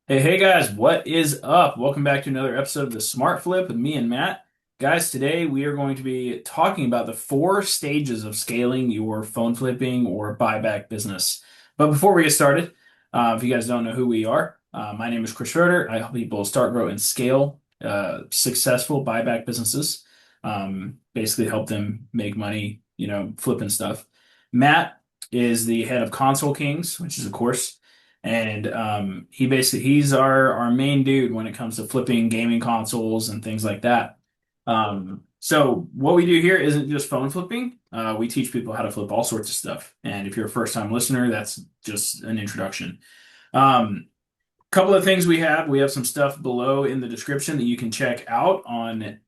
Hey guys, what is up? Welcome back to another episode of the Smart Flip with me and Matt. Guys, today we are going to be talking about the four stages of scaling your phone flipping or buyback business. But before we get started, if you guys don't know who we are, my name is Schroeder. I help people start, grow, and scale successful buyback businesses. Basically help them make money, flipping stuff. Matt is the head of Console Kings, which is a course. And he's our main dude when it comes to flipping gaming consoles and things like that. So what we do here isn't just phone flipping. We teach people how to flip all sorts of stuff. And if you're a first time listener, that's just an introduction. Um, Couple of things we have some stuff below in the description that you can check out on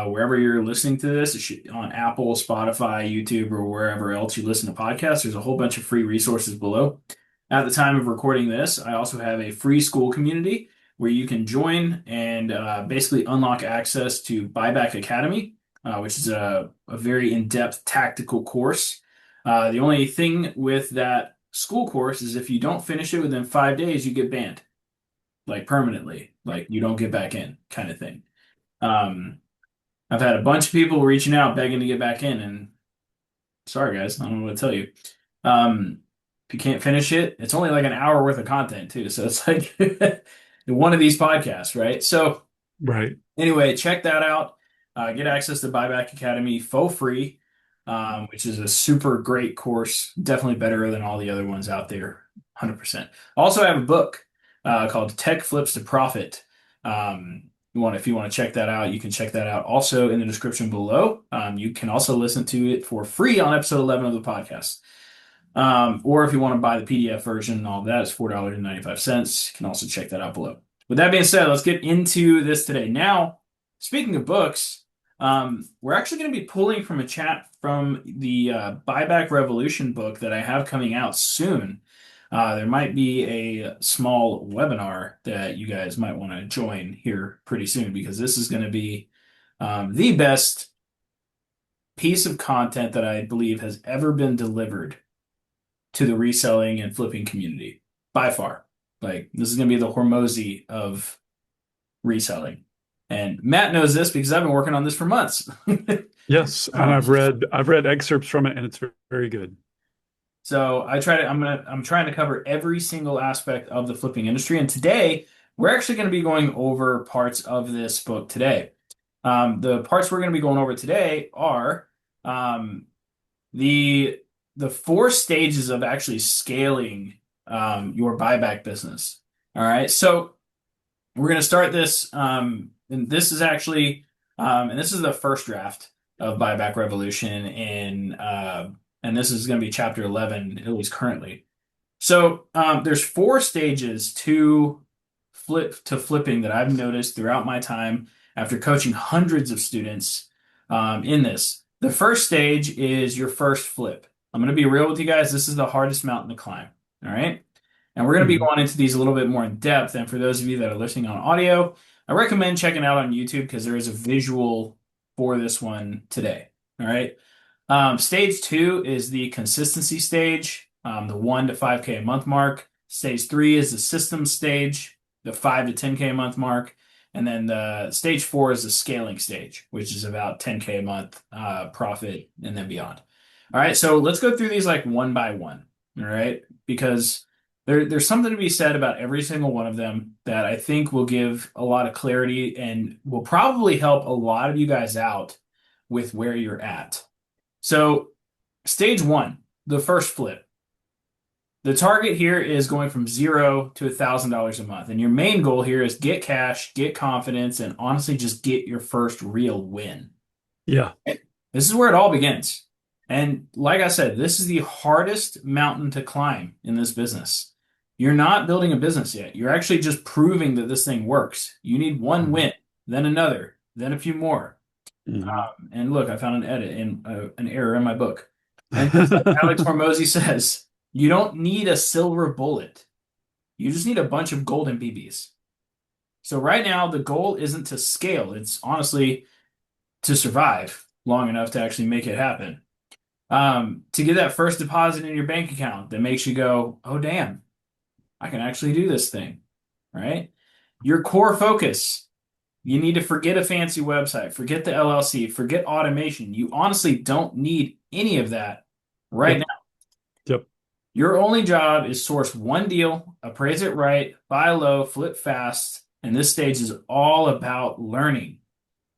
wherever you're listening to this. On Apple, Spotify, YouTube, or wherever else you listen to podcasts. There's a whole bunch of free resources below. At the time of recording this, I also have a free school community where you can join and basically unlock access to Buyback Academy, which is a very in-depth tactical course. The only thing with that school course is if you don't finish it within 5 days, you get banned, like permanently, like you don't get back in, kind of thing. Um, I've had a bunch of people reaching out begging to get back in, and sorry guys, I don't know what to tell you. Um, if you can't finish it, it's only like an hour worth of content too, so it's like one of these podcasts, right? So Right. anyway, check that out. Get access to Buyback Academy for free, which is a super great course. Definitely better than all the other ones out there, 100%. Also, I have a book called Tech Flips to Profit. If you want to check that out, you can check that out also in the description below. You can also listen to it for free on episode 11 of the podcast. Or if you want to buy the PDF version and all of that, it's $4.95. You can also check that out below. With that being said, let's get into this today. Now, speaking of books, we're actually going to be pulling from a chat from the Buyback Revolution book that I have coming out soon. There might be a small webinar that you guys might want to join here pretty soon because this is going to be the best piece of content that I believe has ever been delivered to the reselling and flipping community by far. Like this is going to be the Hormozy of reselling. And Matt knows this because I've been working on this for months. Yes, and Um, I've read excerpts from it, and it's very good. so I'm trying to cover every single aspect of the flipping industry. And today we're actually going to be going over parts of this book today. The parts we're going to be going over today are um, the the four stages of actually scaling your buyback business. All right, so we're going to start this, and this is actually, and this is the first draft of Buyback Revolution, and this is going to be chapter 11, at least currently. So there's four stages to flipping that I've noticed throughout my time after coaching hundreds of students in this. The first stage is your first flip. I'm going to be real with you guys. This is the hardest mountain to climb. All right. And we're going to be Mhm. going into these a little bit more in depth. And for those of you that are listening on audio, I recommend checking out on YouTube because there is a visual for this one today. All right. Stage two is the consistency stage, the 1 to 5K a month mark. Stage three is the system stage, the 5 to 10K a month mark. And then the stage four is the scaling stage, which is about 10K a month profit and then beyond. All right, so let's go through these like one by one. All right, because there's something to be said about every single one of them that I think will give a lot of clarity and will probably help a lot of you guys out with where you're at. So, stage one, the first flip. The target here is going from $0 to $1,000 a month. And your main goal here is get cash, get confidence, and honestly just get your first real win. Yeah. This is where it all begins. And like I said, this is the hardest mountain to climb in this business. You're not building a business yet. You're actually just proving that this thing works. You need one Mhm. win, then another, then a few more. Mhm. And look, I found an error in my book. And just like Alex Hormozy says, you don't need a silver bullet. You just need a bunch of golden BBs. So right now, the goal isn't to scale. It's honestly to survive long enough to actually make it happen. To get that first deposit in your bank account that makes you go, oh, damn, I can actually do this thing. right? Your core focus, you need to forget a fancy website, forget the LLC, forget automation. You honestly don't need any of that right Yep. now. Yep. Your only job is source one deal, appraise it right, buy low, flip fast. And this stage is all about learning.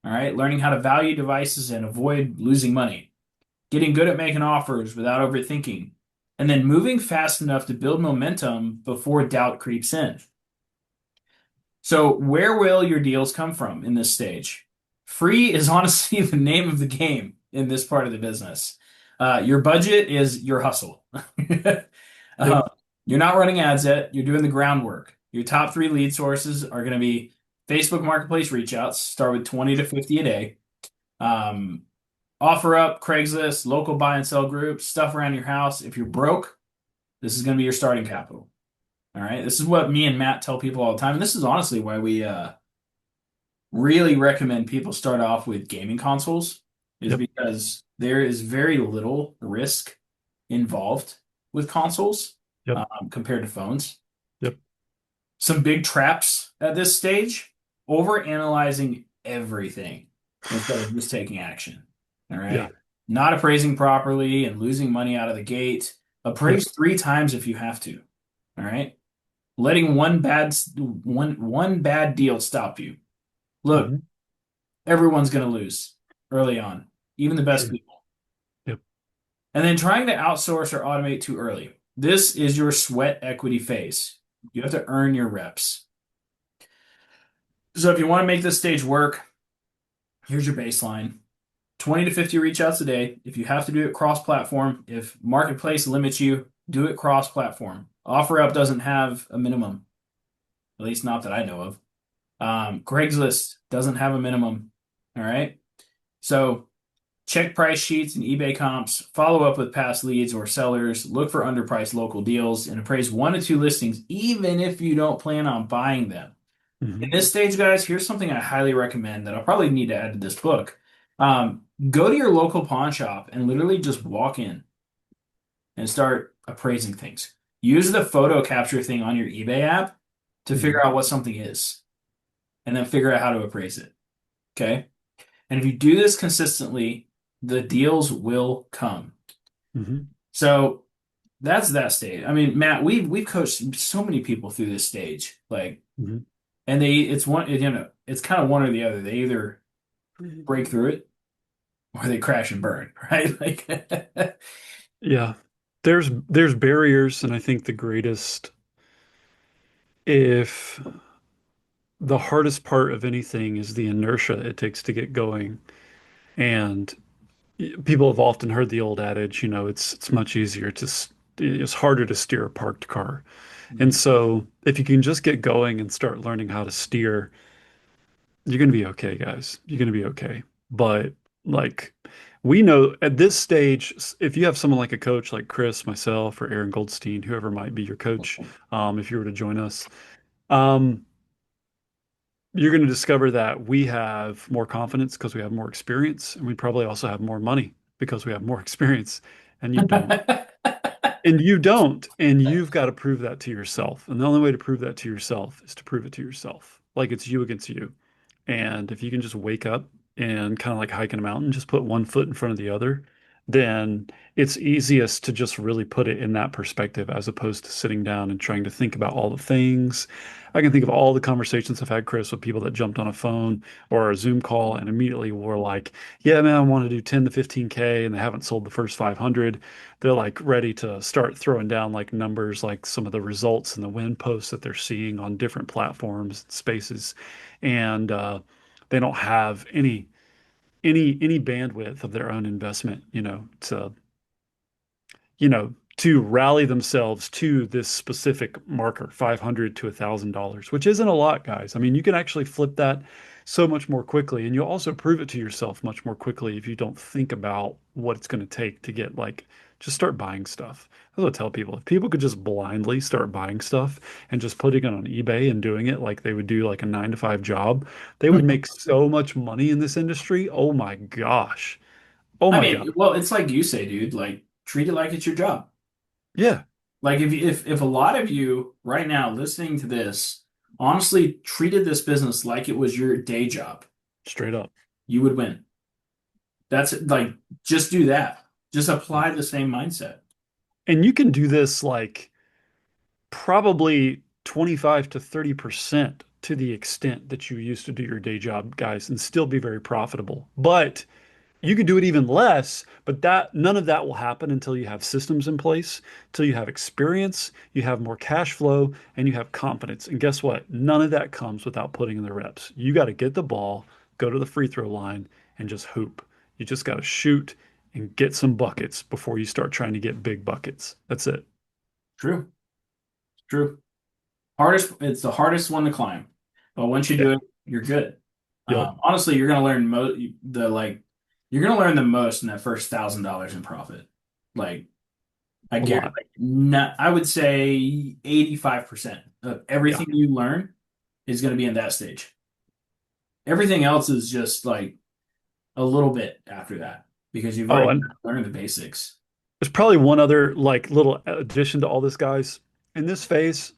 All right, learning how to value devices and avoid losing money, getting good at making offers without overthinking, and then moving fast enough to build momentum before doubt creeps in. So, where will your deals come from in this stage? Free is honestly the name of the game in this part of the business. Your budget is your hustle. Uh, Yep. you're not running ads yet, you're doing the groundwork. Your top three lead sources are going to be Facebook Marketplace reach outs, start with 20 to 50 a day. Um, Offer up, Craigslist, local buy and sell groups, stuff around your house. If you're broke, this is going to be your starting capital. All right. This is what me and Matt tell people all the time. And this is honestly why we really recommend people start off with gaming consoles, is Yep. because there is very little risk involved with consoles Yep. compared to phones. Yep. Some big traps at this stage, over analyzing everything instead of just taking action. All Yeah. right. Not appraising properly and losing money out of the gate. Yep. Appraise three times if you have to. All right. Letting one bad deal stop you. Look, Hmm. everyone's going to lose early on, even the best Sure. people. Yep. And then trying to outsource or automate too early. This is your sweat equity phase. You have to earn your reps. So if you want to make this stage work, here's your baseline. 20 to 50 reach outs a day. If you have to do it cross-platform, if marketplace limits you, do it cross-platform. OfferUp doesn't have a minimum, at least not that I know of. Craigslist doesn't have a minimum. All right. So check price sheets and eBay comps, follow up with past leads or sellers, look for underpriced local deals, and appraise one to two listings, even if you don't plan on buying them. In Hmm. this stage, guys, here's something I highly recommend that I'll probably need to add to this book. Go to your local pawn shop and literally just walk in and start appraising things. Use the photo capture thing on your eBay app to Hmm. figure out what something is and then figure out how to appraise it. Okay. And if you do this consistently, the deals will come. Hmm. So that's that stage. I mean, Matt, we've coached so many people through this stage. Like, Hmm. and it's one, it's kind of one or the other. They either break through it or they crash and burn, right? Like, Yeah. There's barriers, and I think the greatest, if the hardest part of anything is the inertia it takes to get going. And people have often heard the old adage, it's much easier it's harder to steer a parked car. And so if you can just get going and start learning how to steer, you're going to be okay, guys. You're going to be okay. But like we know at this stage, if you have someone like a coach like Chris, myself, or Aaron Goldstein, whoever might be your coach, if you were to join us, um, you're going to discover that we have more confidence because we have more experience, and we probably also have more money because we have more experience, and you don't. And you don't. And you've got to prove that to yourself. And the only way to prove that to yourself is to prove it to yourself. Like it's you against you. And if you can just wake up and kind of like hiking a mountain, just put one foot in front of the other, then it's easiest to just really put it in that perspective as opposed to sitting down and trying to think about all the things. I can think of all the conversations I've had, Chris, with people that jumped on a phone or a Zoom call and immediately were like, yeah, man, I want to do 10 to 15K and they haven't sold the first 500. They're like ready to start throwing down like numbers, like some of the results and the win posts that they're seeing on different platforms, spaces, and they don't have any bandwidth of their own investment, to rally themselves to this specific marker, 500 to $1,000, which isn't a lot, guys. I mean, you can actually flip that so much more quickly, and you'll also prove it to yourself much more quickly if you don't think about what it's going to take to get like, just start buying stuff. That's what I tell people. If people could just blindly start buying stuff and just putting it on eBay and doing it like they would do like a 9 to 5 job, they would make so much money in this industry. Oh my gosh. Oh I my God. mean, well, it's like you say, dude, like treat it like it's your job. Yeah. Like if a lot of you right now listening to this honestly treated this business like it was your day job, Straight up. you would win. That's like, just do that. Just Yeah. apply the same mindset. And you can do this like probably 25 to 30% to the extent that you used to do your day job, guys, and still be very profitable. But you could do it even less, but that none of that will happen until you have systems in place, until you have experience, you have more cash flow, and you have confidence. And guess what? None of that comes without putting in the reps. You got to get the ball, go to the free throw line, and just hoop. You just got to shoot and get some buckets before you start trying to get big buckets. That's it. True. True. It's the hardest one to climb. But once you Yeah. do it, you're good. Yup. Honestly, you're gonna learn you're gonna learn the most in that first $1,000 in profit. Like I A guarantee, lot. like, not, I would say 85% of Yeah. everything you learn is gonna be in that stage. Everything else is just like a little bit after that because you've Oh, already and learned the basics. there's probably one other like little addition to all this, guys. In this phase,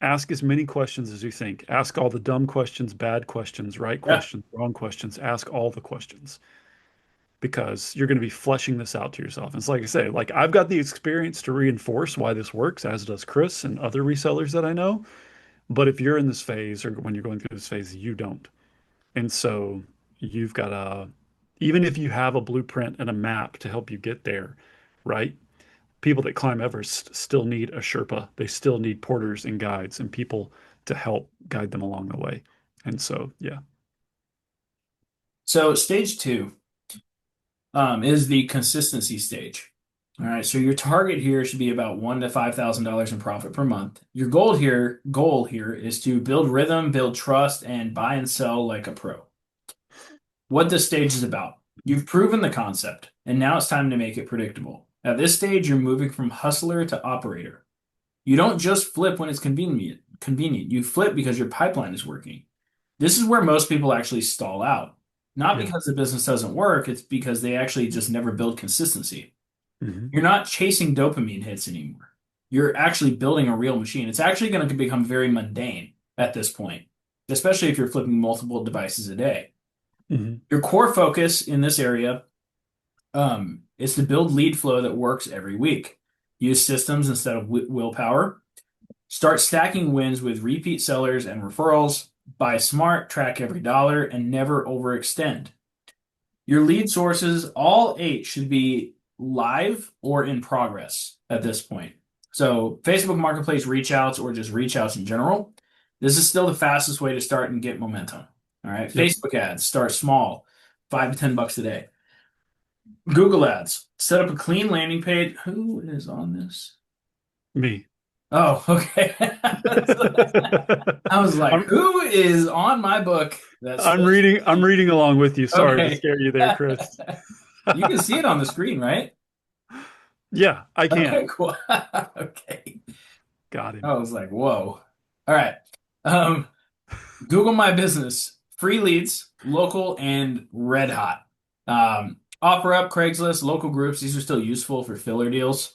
ask as many questions as you think. Ask all the dumb questions, bad questions, right Yeah. questions, wrong questions. Ask all the questions because you're going to be fleshing this out to yourself. And it's like I say, like I've got the experience to reinforce why this works, as does Chris and other resellers that I know. But if you're in this phase or when you're going through this phase, you don't. And so you've got to, even if you have a blueprint and a map to help you get there, right? People that climb Everest still need a Sherpa. They still need porters and guides and people to help guide them along the way. And so, yeah, So stage two is the consistency stage. All right, so your target here should be about $1,000 to $5,000 in profit per month. Your goal here is to build rhythm, build trust, and buy and sell like a pro. What this stage is about. You've proven the concept, and now it's time to make it predictable. At this stage, you're moving from hustler to operator. You don't just flip when it's convenient. Convenient. You flip because your pipeline is working. This is where most people actually stall out. Not yeah, because the business doesn't work, it's because they actually just never build consistency. hmm, You're not chasing dopamine hits anymore. You're actually building a real machine. It's actually going to become very mundane at this point, especially if you're flipping multiple devices a day. hmm, Your core focus in this area is to build lead flow that works every week. Use systems instead of willpower. Start stacking wins with repeat sellers and referrals. Buy smart, track every dollar, and never overextend. Your lead sources, all eight, should be live or in progress at this point. So, Facebook Marketplace reach outs or just reach outs in general. This is still the fastest way to start and get momentum. All right. yep, Facebook ads, start small, $5 to $10 a day. Google ads, set up a clean landing page. Who is on this? me. Oh, okay. I was like, I'm who is on my book that's supposed to I'm be? reading along with you. Sorry to Okay. scare you there, Chris. You can see it on the screen, right? Yeah, I can. Okay, cool. Okay. Got I him. was like, whoa. All right. Um, Google My Business, free leads, local and red hot. OfferUp, Craigslist, local groups, these are still useful for filler deals.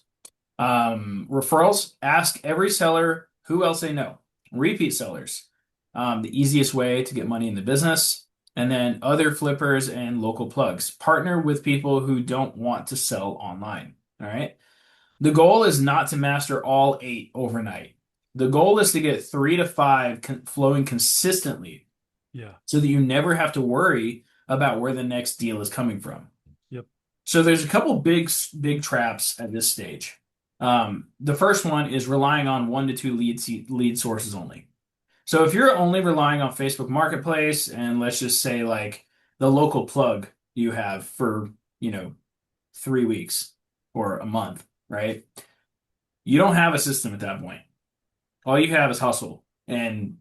Referrals, ask every seller who else they know. Repeat sellers, the easiest way to get money in the business. And then other flippers and local plugs. Partner with people who don't want to sell online. All right. The goal is not to master all eight overnight. The goal is to get 3 to 5 flowing consistently Yeah. so that you never have to worry about where the next deal is coming from. Yep. So there's a couple big traps at this stage. The first one is relying on 1 to 2 lead sources only. So if you're only relying on Facebook Marketplace and let's just say like the local plug you have for, you know, 3 weeks or a month, right? You don't have a system at that point. All you have is hustle and,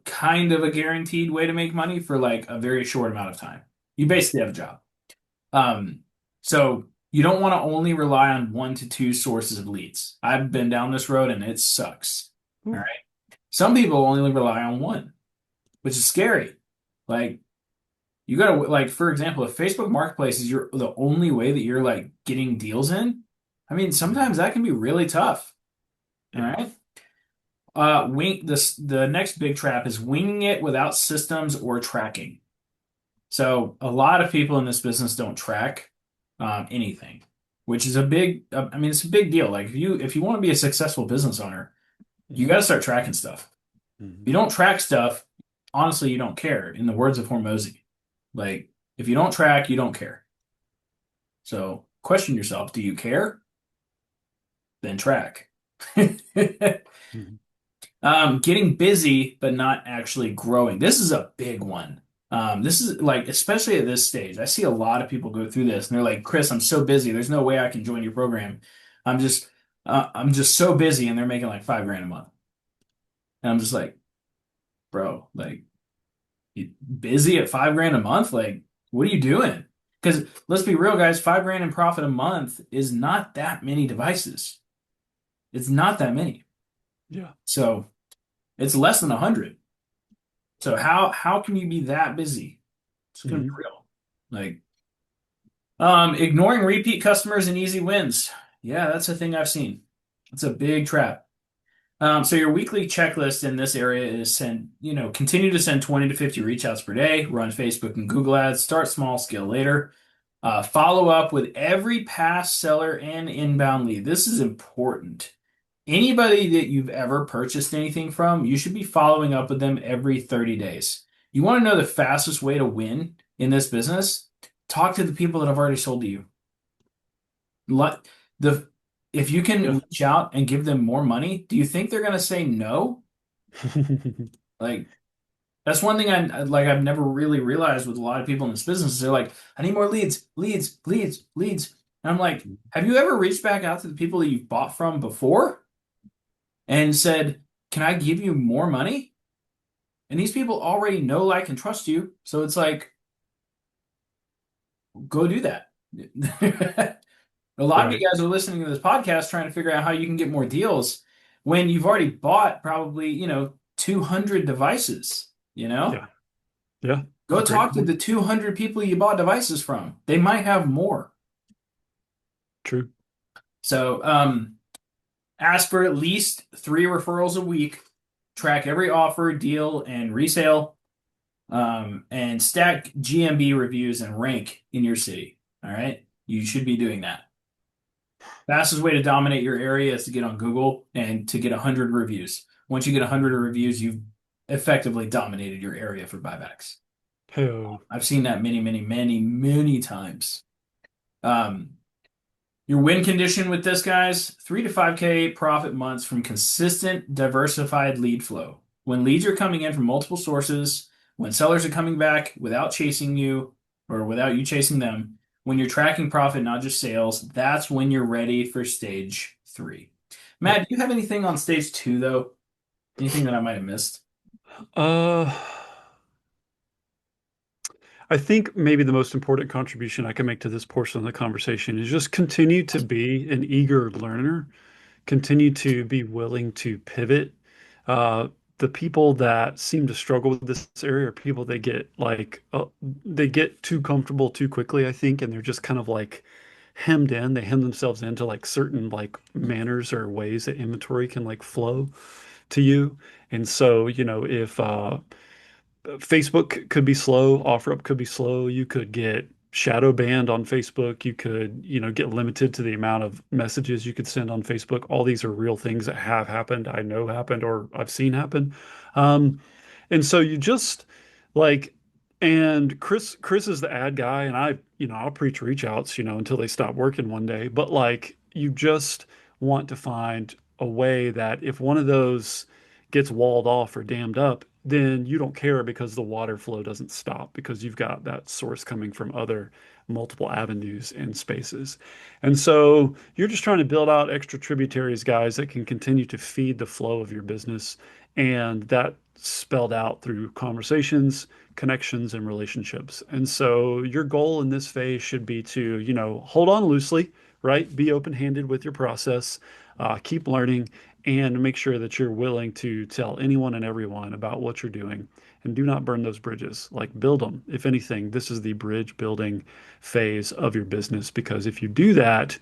kind of a guaranteed way to make money for like a very short amount of time. You basically have a job. Um, so you don't want to only rely on 1 to 2 sources of leads. I've been down this road and it sucks. All Ooh, right. Some people only rely on one, which is scary. Like you gotta like, for example, if Facebook Marketplace is the only way that you're like getting deals in, I mean, yeah. sometimes that can be really tough. All Yeah. right. wing this the next big trap is winging it without systems or tracking. So a lot of people in this business don't track anything, which is a big. I mean, it's a big deal. Like if you want to be a successful business owner, you got Mhm. to start tracking stuff. If Mhm. you don't track stuff, honestly, you don't care. In the words of Hormozy, like if you don't track, you don't care. So question yourself: Do you care? Then track. Mhm. Getting busy but not actually growing. This is a big one. This is like, especially at this stage, I see a lot of people go through this and they're like, Chris, I'm so busy. There's no way I can join your program. I'm just, I'm just so busy, and they're making like 5 grand a month. And I'm just like, bro, like, you busy at 5 grand a month? Like, what are you doing? Because let's be real, guys, 5 grand in profit a month is not that many devices. It's not that many. Yeah. So it's less than 100. So how can you be that busy? It's gonna be Mhm. real. Like, ignoring repeat customers and easy wins. Yeah, that's a thing I've seen. It's a big trap. So your weekly checklist in this area is continue to send 20 to 50 reach outs per day, run Facebook and Google ads, start small, scale later. Follow up with every past seller and inbound lead. This is important. Anybody that you've ever purchased anything from, you should be following up with them every 30 days. You want to know the fastest way to win in this business? Talk to the people that have already sold to you. Let the If you can Yeah. reach out and give them more money, do you think they're going to say no? Like, that's one thing I've never really realized with a lot of people in this business. They're like, I need more leads, leads, leads, leads. And I'm like, have you ever reached back out to the people that you've bought from before and said, can I give you more money? And these people already know, like, and trust you. So it's like, go do that. A lot of you Right. guys are listening to this podcast trying to figure out how you can get more deals when you've already bought probably, 200 devices, you know? Yeah. Yeah. Go Great talk to point. the 200 people you bought devices from. They might have more. True. So, ask for at least 3 referrals a week. Track every offer, deal, and resale. And stack GMB reviews and rank in your city. All right. You should be doing that. Fastest way to dominate your area is to get on Google and to get 100 reviews. Once you get 100 reviews, you've effectively dominated your area for buybacks. Hey. I've seen that many, many, many, many times. Um, your win condition with this, guys, 3 to 5K profit months from consistent, diversified lead flow. When leads are coming in from multiple sources, when sellers are coming back without chasing you or without you chasing them, when you're tracking profit, not just sales, that's when you're ready for stage three. Yep. Matt, do you have anything on stage two, though? Anything that I might have missed? Uh, I think maybe the most important contribution I can make to this portion of the conversation is just continue to be an eager learner, continue to be willing to pivot. Uh, the people that seem to struggle with this area are people that get they get too comfortable too quickly, I think, and they're just kind of like hemmed in. They hem themselves into like certain like manners or ways that inventory can like flow to you. And so, if Facebook could be slow, OfferUp could be slow. You could get shadow banned on Facebook. You could, get limited to the amount of messages you could send on Facebook. All these are real things that have happened, I know happened, or I've seen happen. Um, and so you just like, and Chris is the ad guy, and I'll preach reach outs, until they stop working one day. But like, you just want to find a way that if one of those gets walled off or dammed up, then you don't care because the water flow doesn't stop because you've got that source coming from other multiple avenues and spaces. And so you're just trying to build out extra tributaries, guys, that can continue to feed the flow of your business. And that spelled out through conversations, connections, and relationships. And so your goal in this phase should be to, hold on loosely, right? Be open-handed with your process, keep learning, and make sure that you're willing to tell anyone and everyone about what you're doing. And do not burn those bridges. Like, build them. If anything, this is the bridge building phase of your business, because if you do that,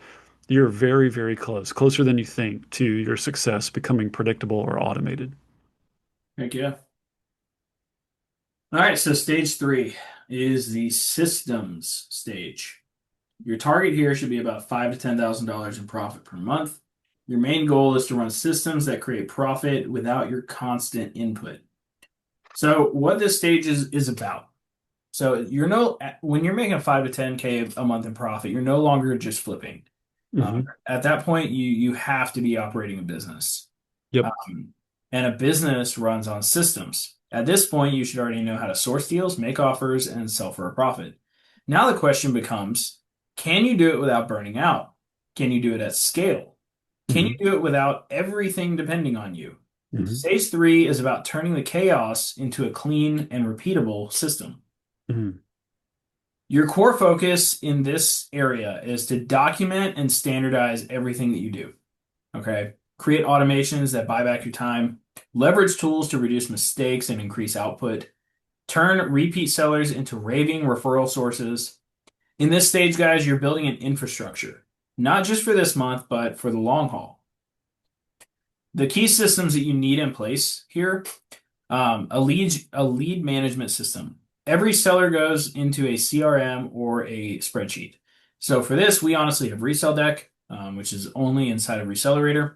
You're very, very close, closer than you think to your success becoming predictable or automated. Heck yeah. All right, so stage three is the systems stage. Your target here should be about five to $10,000 in profit per month. Your main goal is to run systems that create profit without your constant input. So, what this stage is about. So, you're no when you're making 5 to 10K a month in profit, you're no longer just flipping. Hmm. At that point, you have to be operating a business. Yep. Um, and a business runs on systems. At this point, you should already know how to source deals, make offers, and sell for a profit. Now the question becomes, can you do it without burning out? Can you do it at scale? Can you Hmm. do it without everything depending on you? Hmm. Stage three is about turning the chaos into a clean and repeatable system. Hmm. Your core focus in this area is to document and standardize everything that you do. Okay. Create automations that buy back your time, leverage tools to reduce mistakes and increase output, turn repeat sellers into raving referral sources. In this stage, guys, you're building an infrastructure, not just for this month, but for the long haul. The key systems that you need in place here, a lead management system. Every seller goes into a CRM or a spreadsheet. So for this, we honestly have Resell Deck, which is only inside of Recelerator.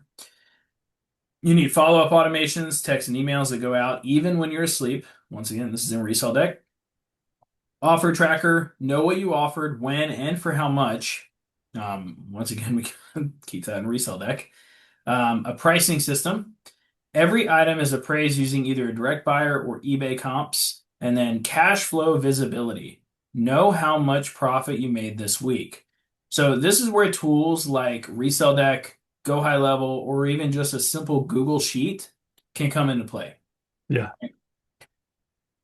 You need follow-up automations, texts, and emails that go out even when you're asleep. Once again, this is in Resell Deck. Offer tracker, know what you offered, when, and for how much. Once again, we can keep that in Resell Deck. A pricing system. Every item is appraised using either a direct buyer or eBay comps. And then cash flow visibility. Know how much profit you made this week. So this is where tools like Resell Deck, Go High Level, or even just a simple Google Sheet can come into play. Yeah.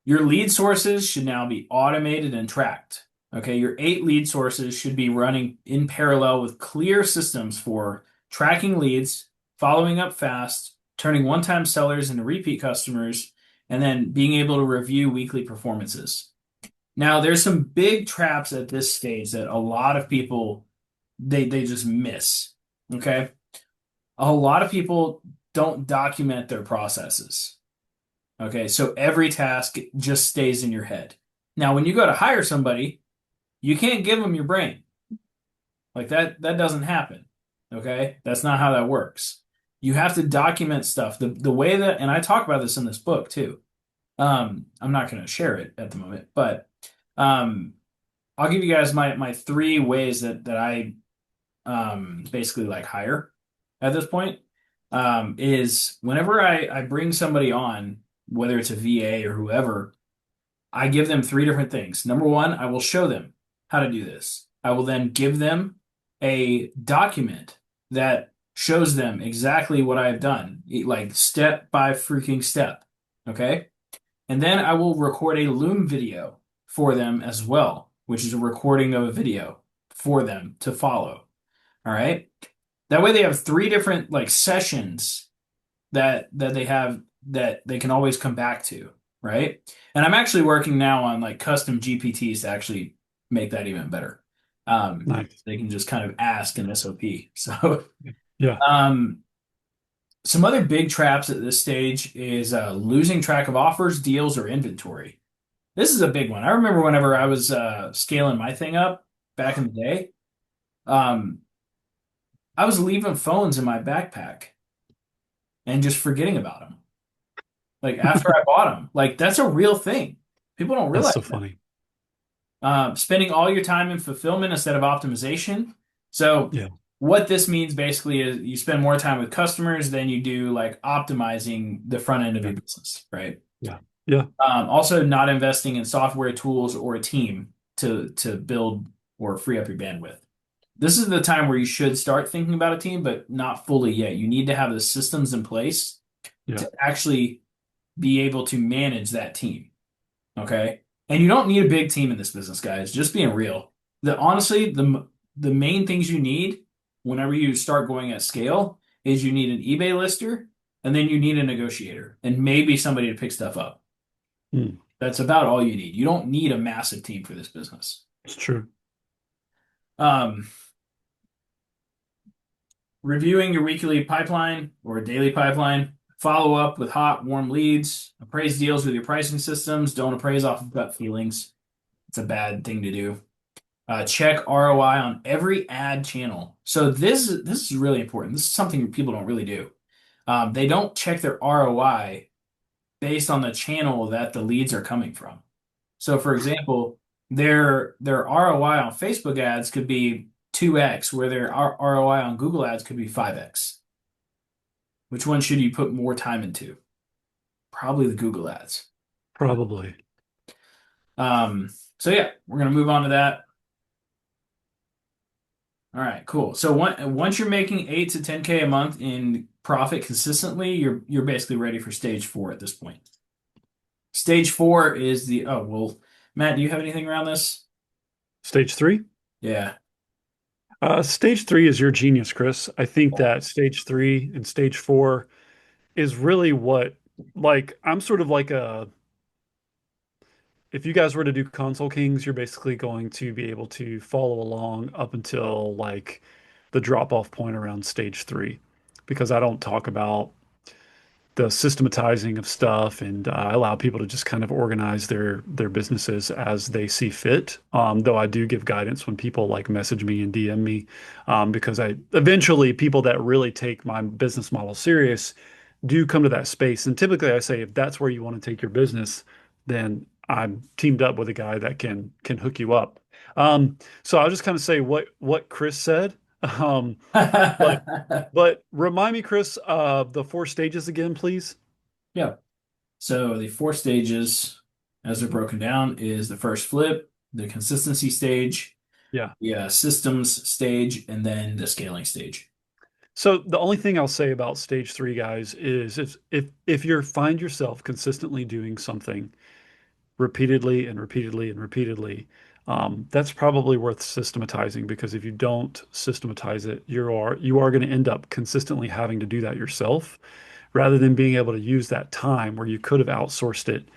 Your lead sources should now be automated and tracked. Okay, your 8 lead sources should be running in parallel with clear systems for tracking leads, following up fast, turning one-time sellers into repeat customers, and then being able to review weekly performances. Now, there's some big traps at this stage that a lot of people they just miss. Okay? A lot of people don't document their processes. Okay, so every task just stays in your head. Now, when you go to hire somebody, you can't give them your brain. Like that doesn't happen. Okay? That's not how that works. You have to document stuff. The way that, and I talk about this in this book too. I'm not going to share it at the moment, but um I'll give you guys my 3 ways that I basically like hire at this point. Is whenever I bring somebody on, whether it's a VA or whoever, I give them 3 different things. Number one, I will show them how to do this. I will then give them a document that shows them exactly what I have done, like step by freaking step. Okay. And then I will record a Loom video for them as well, which is a recording of a video for them to follow. All right. That way they have 3 different like sessions that they have that they can always come back to, right? And I'm actually working now on like custom GPTs to actually make that even better. Nice. They can just kind of ask an SOP. So, Yeah. um, some other big traps at this stage is losing track of offers, deals, or inventory. This is a big one. I remember whenever I was scaling my thing up back in the day, um, I was leaving phones in my backpack and just forgetting about them. Like after I bought them, like that's a real thing. People don't That's realize so that. funny. Spending all your time in fulfillment instead of optimization. So Yeah. what this means basically is you spend more time with customers than you do like optimizing the front end of Yeah. your business, right? Yeah. Yeah. Also, not investing in software tools or a team to build or free up your bandwidth. This is the time where you should start thinking about a team, but not fully yet. You need to have the systems in place Yeah. to actually be able to manage that team. Okay. And you don't need a big team in this business, guys. Just being real. Honestly, the main things you need whenever you start going at scale is you need an eBay lister and then you need a negotiator and maybe somebody to pick stuff up. Mm. That's about all you need. You don't need a massive team for this business. It's true. Um, reviewing your weekly pipeline or daily pipeline, follow up with hot, warm leads, appraise deals with your pricing systems. Don't appraise off of gut feelings. It's a bad thing to do. Check ROI on every ad channel. So this is really important. This is something people don't really do. They don't check their ROI based on the channel that the leads are coming from. So, for example, their ROI on Facebook ads could be 2x, where their ROI on Google ads could be 5x. Which one should you put more time into? Probably the Google ads. Probably. So yeah, we're gonna move on to that. All right, cool. So once you're making 8 to 10K a month in profit consistently, you're basically ready for stage four at this point. Stage four is the oh well, Matt, do you have anything around this? Stage three? Yeah. Stage three is your genius, Chris. I think that stage three and stage four is really what, like, I'm sort of like a, if you guys were to do Console Kings, you're basically going to be able to follow along up until like the drop off point around stage three, because I don't talk about the systematizing of stuff, and I allow people to just kind of organize their businesses as they see fit. Though I do give guidance when people like message me and DM me, because I eventually people that really take my business model serious do come to that space. And typically, I say if that's where you want to take your business, then I'm teamed up with a guy that can hook you up. So I'll just kind of say what Chris said. Um, but but remind me, Chris, the four stages again, please. Yeah. So the four stages, as they're broken down, is the first flip, the consistency stage, Yeah. the systems stage, and then the scaling stage. So the only thing I'll say about stage three, guys, is if you find yourself consistently doing something repeatedly and repeatedly and repeatedly, that's probably worth systematizing, because if you don't systematize it, you are going to end up consistently having to do that yourself, rather than being able to use that time where you could have outsourced it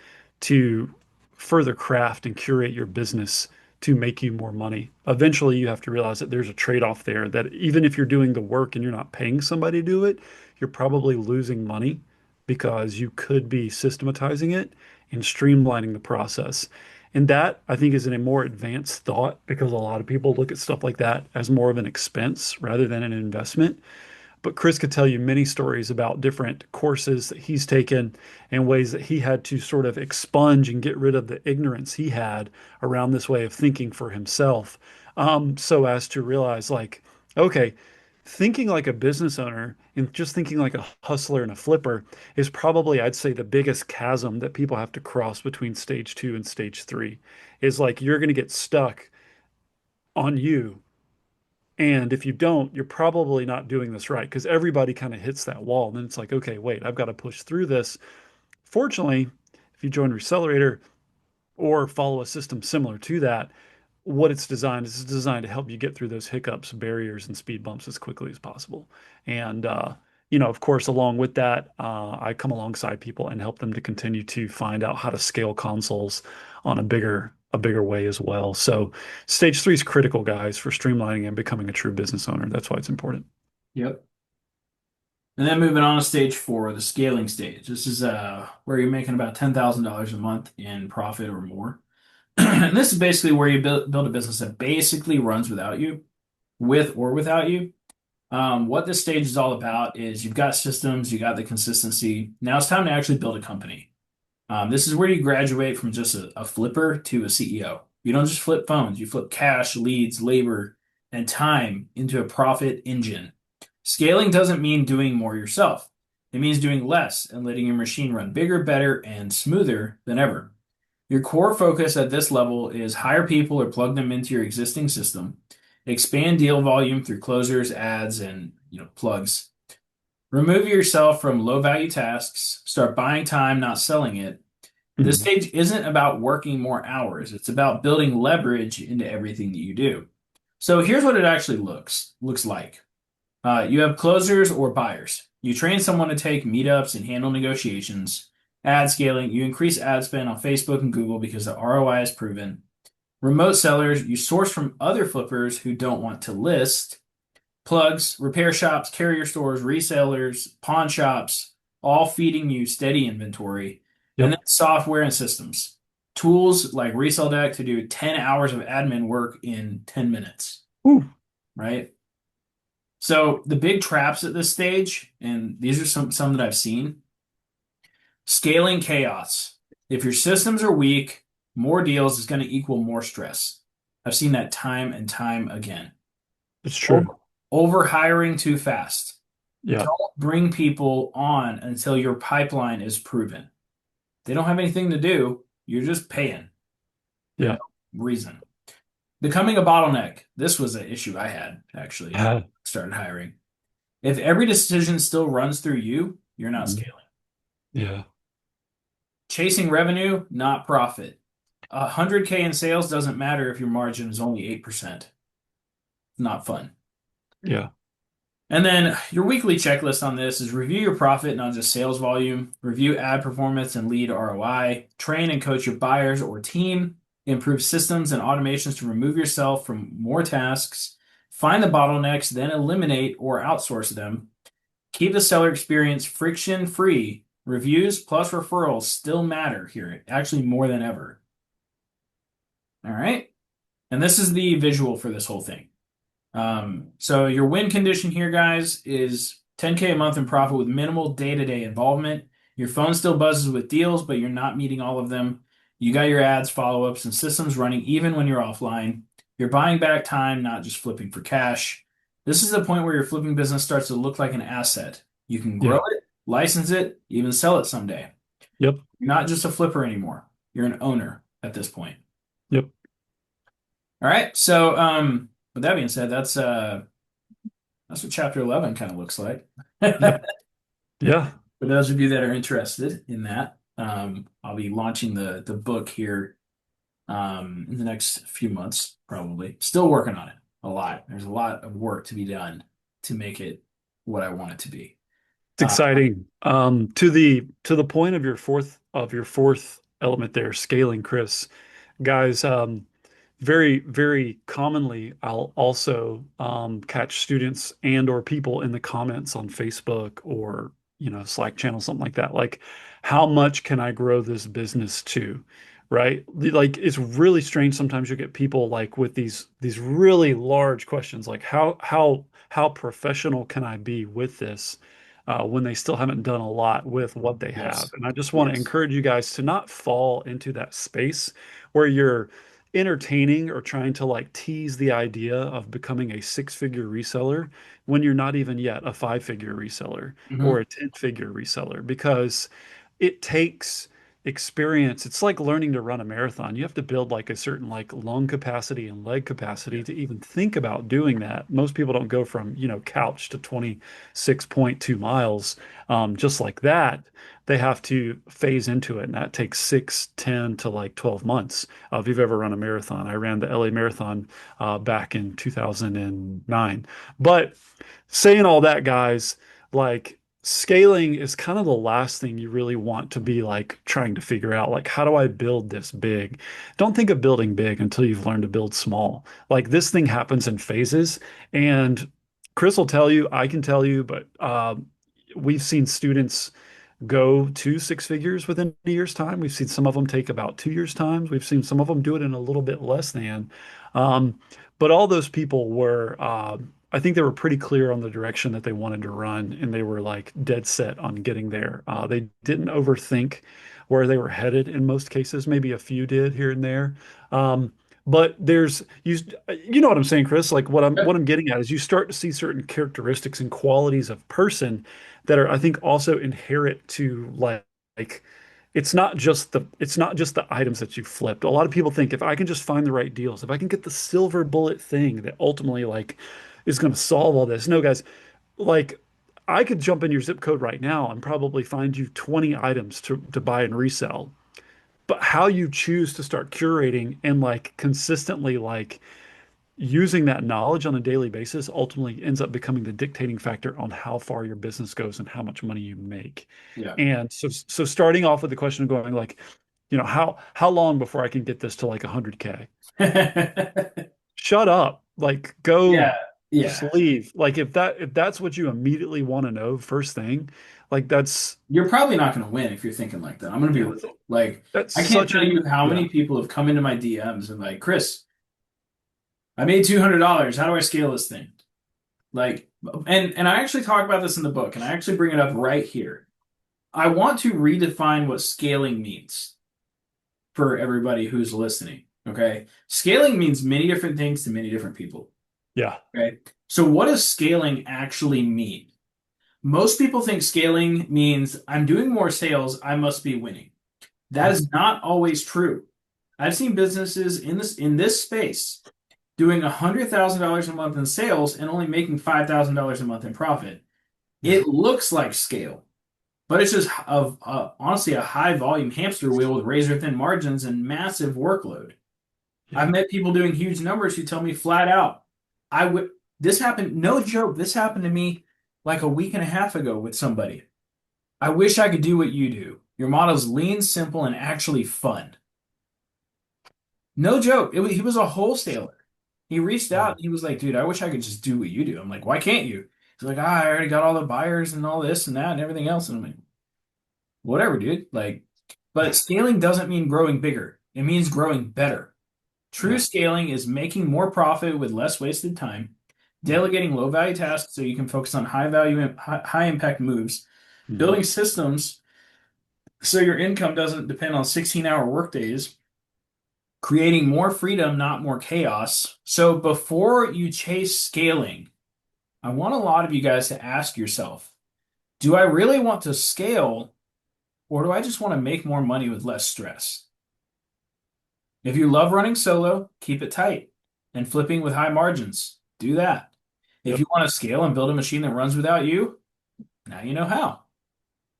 to further craft and curate your business to make you more money. Eventually, you have to realize that there's a trade-off there, that even if you're doing the work and you're not paying somebody to do it, you're probably losing money, because you could be systematizing it and streamlining the process. And that, I think, is a more advanced thought, because a lot of people look at stuff like that as more of an expense rather than an investment. But Chris could tell you many stories about different courses that he's taken and ways that he had to sort of expunge and get rid of the ignorance he had around this way of thinking for himself. So as to realize, like, okay, thinking like a business owner and just thinking like a hustler and a flipper is probably, I'd say, the biggest chasm that people have to cross between stage two and stage three. Is like you're going to get stuck on you, and if you don't, you're probably not doing this right, because everybody kind of hits that wall. And then it's like, okay, wait, I've got to push through this. Fortunately, if you join Recelerator or follow a system similar to that, what it's designed is it's designed to help you get through those hiccups, barriers, and speed bumps as quickly as possible. And, of course, along with that, I come alongside people and help them to continue to find out how to scale consoles on a bigger way as well. So stage three is critical, guys, for streamlining and becoming a true business owner. That's why it's important. Yep. And then moving on to stage four, the scaling stage. This is where you're making about $10,000 a month in profit or more. And this is basically where you build a business that basically runs without you, with or without you. What this stage is all about is you've got systems, you got the consistency. Now it's time to actually build a company. This is where you graduate from just a flipper to a CEO. You don't just flip phones, you flip cash, leads, labor, and time into a profit engine. Scaling doesn't mean doing more yourself. It means doing less and letting your machine run bigger, better, and smoother than ever. Your core focus at this level is hire people or plug them into your existing system, expand deal volume through closers, ads, and plugs. Remove yourself from low value tasks, start buying time, not selling it. This Mhm. stage isn't about working more hours. It's about building leverage into everything that you do. So here's what it actually looks like. You have closers or buyers. You train someone to take meetups and handle negotiations. Ad scaling, you increase ad spend on Facebook and Google because the ROI is proven. Remote sellers, you source from other flippers who don't want to list. Plugs, repair shops, carrier stores, resellers, pawn shops, all feeding you steady inventory. And then Yep. software and systems. Tools like Resell Deck to do 10 hours of admin work in 10 minutes, Ooh, right? So the big traps at this stage, and these are some that I've seen, scaling chaos. If your systems are weak, more deals is going to equal more stress. I've seen that time and time again. it's Over, true. over hiring too fast. Yeah. Don't bring people on until your pipeline is proven. They don't have anything to do. You're just paying for no Yeah. reason. Becoming a bottleneck. This was an issue I had actually. Started hiring. If every decision still runs through you, you're not Mhm. scaling. Yeah. Chasing revenue, not profit. 100K in sales doesn't matter if your margin is only 8%. Not fun. Yeah. And then your weekly checklist on this is review your profit, not just sales volume, review ad performance and lead ROI, train and coach your buyers or team, improve systems and automations to remove yourself from more tasks, find the bottlenecks, then eliminate or outsource them, keep the seller experience friction free. Reviews plus referrals still matter here, actually more than ever. All right. And this is the visual for this whole thing. So your win condition here, guys, is 10K a month in profit with minimal day-to-day involvement. Your phone still buzzes with deals, but you're not meeting all of them. You got your ads, follow-ups, and systems running even when you're offline. You're buying back time, not just flipping for cash. This is the point where your flipping business starts to look like an asset. You can grow Yeah. it, license it, even sell it someday. Yep. You're not just a flipper anymore. You're an owner at this point. Yep. All right. So, with that being said, that's what chapter 11 kind of looks like. Yep. For Yeah. those of you that are interested in that, I'll be launching the book here in the next few months, probably. Still working on it a lot. There's a lot of work to be done to make it what I want it to be. It's Uh, exciting. To the point of your fourth element there, scaling, Chris. Guys, very, very commonly, I'll also catch students and or people in the comments on Facebook or, Slack channel, something like that. Like, how much can I grow this business to? Right? Like, it's really strange. Sometimes you get people like with these really large questions, like how professional can I be with this? When they still haven't done a lot with what they have. yes. And I just want to Yes. encourage you guys to not fall into that space where you're entertaining or trying to like tease the idea of becoming a six-figure reseller when you're not even yet a five-figure reseller or Hmm. a 10-figure reseller because it takes experience. It's like learning to run a marathon. You have to build like a certain like lung capacity and leg capacity to even think about doing that. Most people don't go from, couch to 26.2 miles just like that. They have to phase into it, and that takes 6, 10 to like 12 months. If you've ever run a marathon, I ran the LA Marathon back in 2009. But saying all that, guys, like scaling is kind of the last thing you really want to be like trying to figure out. Like, how do I build this big? Don't think of building big until you've learned to build small. Like, this thing happens in phases. And Chris will tell you, I can tell you, but we've seen students go to six figures within a year's time. We've seen some of them take about 2 years' time. We've seen some of them do it in a little bit less than. Um, but all those people were, I think they were pretty clear on the direction that they wanted to run, and they were like dead set on getting there. They didn't overthink where they were headed in most cases. Maybe a few did here and there. But you know what I'm saying, Chris? Like what I'm getting at is you start to see certain characteristics and qualities of person that are, I think, also inherent to like it's not just the items that you flipped. A lot of people think if I can just find the right deals, if I can get the silver bullet thing that ultimately like is going to solve all this. No, guys, like I could jump in your zip code right now and probably find you 20 items to buy and resell. But how you choose to start curating and like consistently like using that knowledge on a daily basis ultimately ends up becoming the dictating factor on how far your business goes and how much money you make. Yeah. And so starting off with the question of going like, how long before I can get this to like 100K? Shut up. Like go Yeah. Just Yeah. leave. Like if that's what you immediately want to know first thing, like You're probably not going to win if you're thinking like that. I'm going to be yeah, real. Like, that's I can't such tell an you how yeah. many people have come into my DMs and like, Chris, I made $200. How do I scale this thing? Like, and I actually talk about this in the book, and I actually bring it up right here. I want to redefine what scaling means for everybody who's listening. Okay. Scaling means many different things to many different people. Yeah. Okay. So what does scaling actually mean? Most people think scaling means I'm doing more sales, I must be winning. That Mhm. is not always true. I've seen businesses in this space doing $100,000 a month in sales and only making $5,000 a month in profit. Yeah. It looks like scale, but it's just honestly a high volume hamster wheel with razor thin margins and massive workload. I've Yeah. met people doing huge numbers who tell me flat out, I would, this happened, no joke, this happened to me like a week and a half ago with somebody. I wish I could do what you do. Your model's lean, simple, and actually fun. No joke. He was a wholesaler. He reached out Wow. and he was like, dude, I wish I could just do what you do. I'm like, why can't you? He's like, I already got all the buyers and all this and that and everything else. And I'm like, whatever, dude. Like, but scaling doesn't mean growing bigger. It means growing better. True Yeah. scaling is making more profit with less wasted time, Yeah. delegating low value tasks so you can focus on high value and high impact moves, Hmm. building systems so your income doesn't depend on 16-hour workdays, creating more freedom, not more chaos. So before you chase scaling, I want a lot of you guys to ask yourself, do I really want to scale or do I just want to make more money with less stress? If you love running solo, keep it tight and flipping with high margins. Do that. If Yep. you want to scale and build a machine that runs without you, now you know how.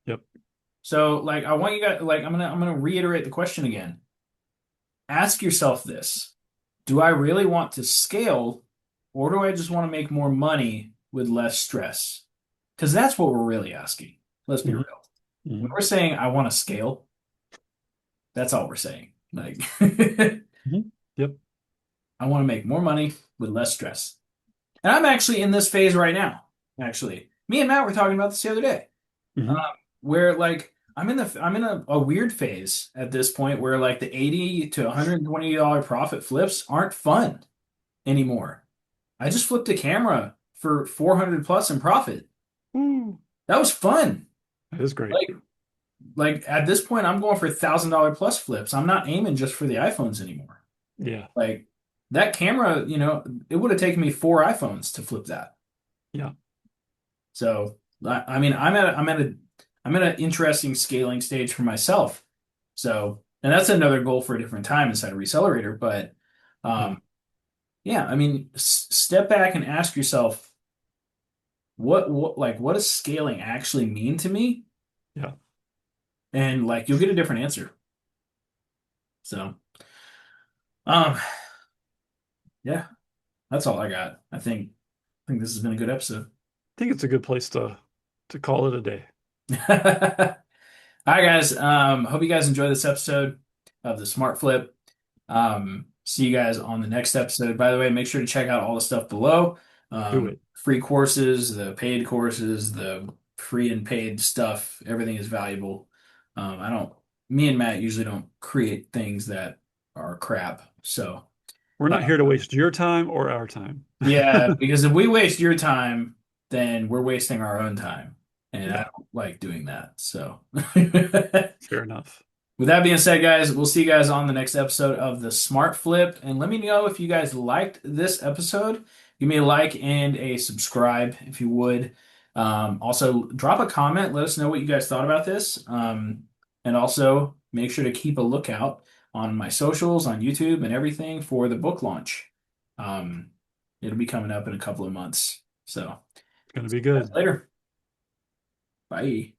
Yep. So like I want you guys like I'm gonna reiterate the question again. Ask yourself this. Do I really want to scale or do I just want to make more money with less stress? Because that's what we're really asking. Let's be Hmm. real. When Hmm. we're saying I want to scale, that's all we're saying. Like I Hmm. Yep. want to make more money with less stress. And I'm actually in this phase right now. Actually, me and Matt were talking about this the other day, um, Hmm. where like I'm in a weird phase at this point where like the 80 to $120 profit flips aren't fun anymore. I just flipped a camera for 400 plus in profit. Woo. That was fun. That is great. Like like at this point, I'm going for $1,000 plus flips. I'm not aiming just for the iPhones anymore. Yeah. Like that camera, it would have taken me four iPhones to flip that. Yeah. So I mean, I'm at an interesting scaling stage for myself. So, and that's another goal for a different time inside of Recelerator. But Yeah. um, yeah, I mean, step back and ask yourself, what does scaling actually mean to me? Yeah. And like you'll get a different answer. So, um, yeah, that's all I got. I think this has been a good episode. I think it's a good place to call it a day. All right, guys. Hope you guys enjoy this episode of the Smart Flip. See you guys on the next episode. By the way, make sure to check out all the stuff below. Do it. Free courses, the paid courses, the free and paid stuff. Everything is valuable. I don't, me and Matt usually don't create things that are crap. So, We're uh, not here to waste your time or our time. yeah, because if we waste your time, then we're wasting our own time. And I Yeah. don't like doing that. So, Fair enough. with that being said, guys, we'll see you guys on the next episode of the Smart Flip. And let me know if you guys liked this episode. Give me a like and a subscribe if you would. Also, drop a comment. Let us know what you guys thought about this. And also, make sure to keep a lookout on my socials, on YouTube, and everything for the book launch. Um, it'll be coming up in a couple of months. So, It's going to be see you guys good. later. Bye.